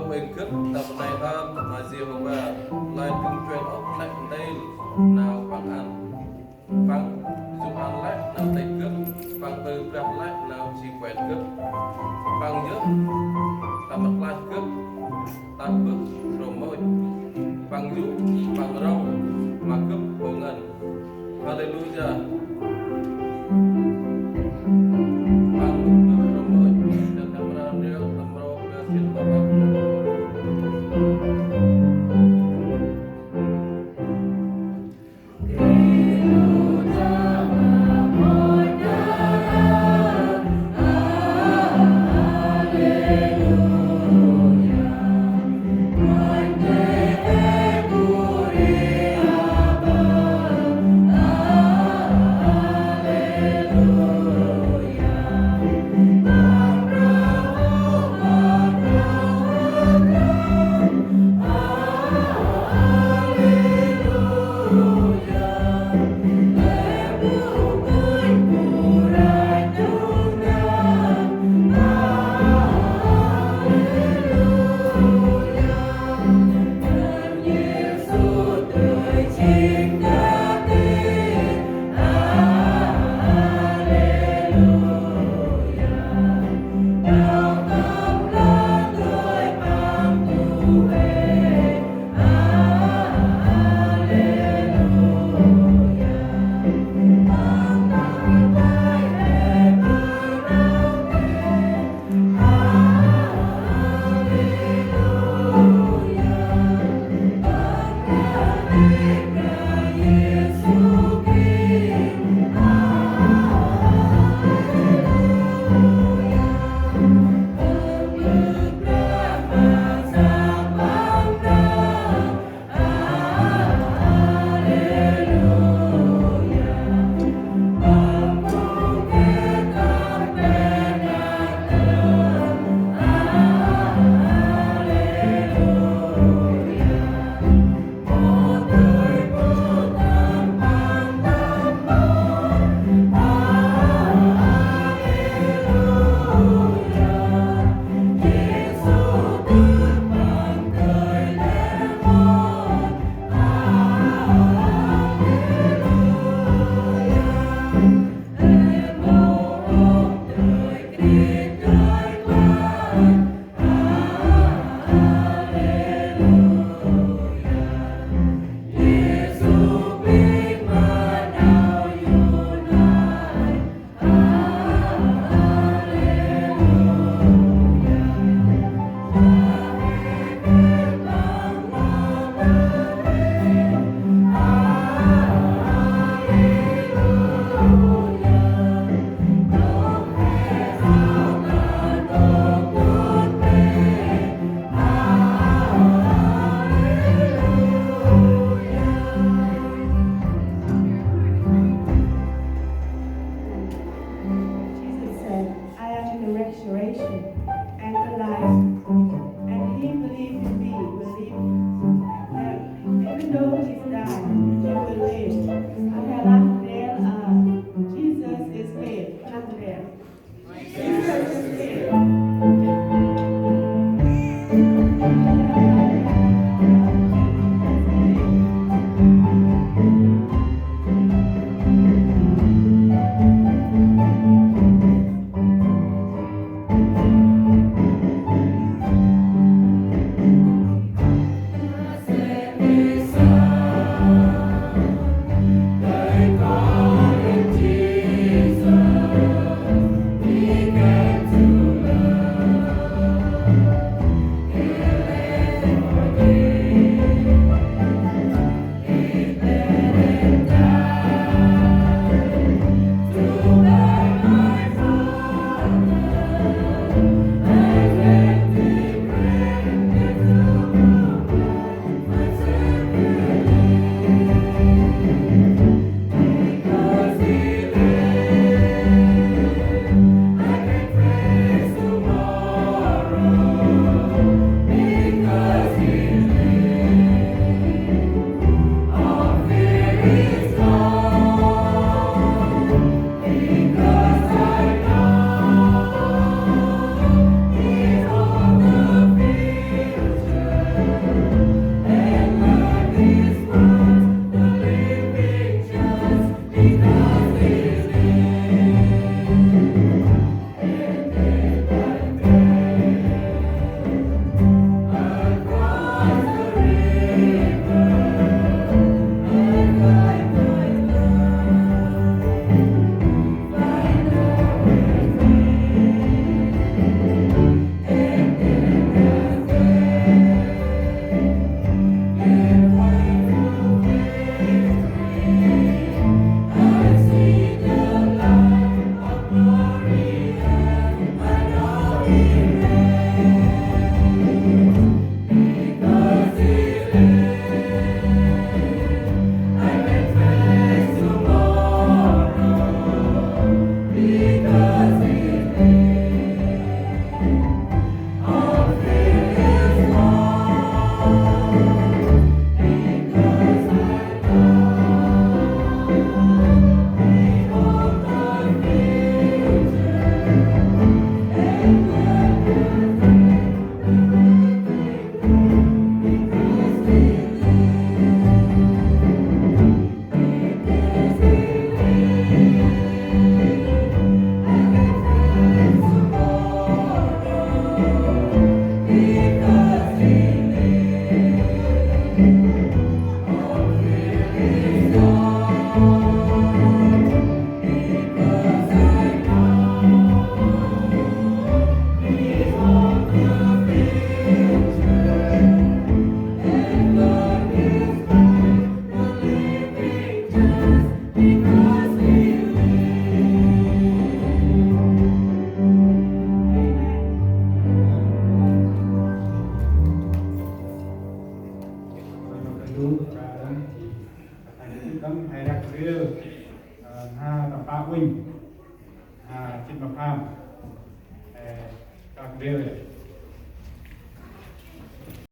mình cướp tập này tham mà diều và lại cưng truyền ốc lại đây nào vắng ăn vắng dùng ăn lại nào tay cướp vắng từ đặt lại nào chỉ quen cướp vắng nhớ ta mặt lại cướp ta bước rồi môi vắng dụ vắng rau mà cướp vô ngân Hallelujah vắng cướp rồi môi dan tamran dia tamro kasih bapak dulu sekarang di tadi hai rak real ha tempat wing ha chin ma pham rak real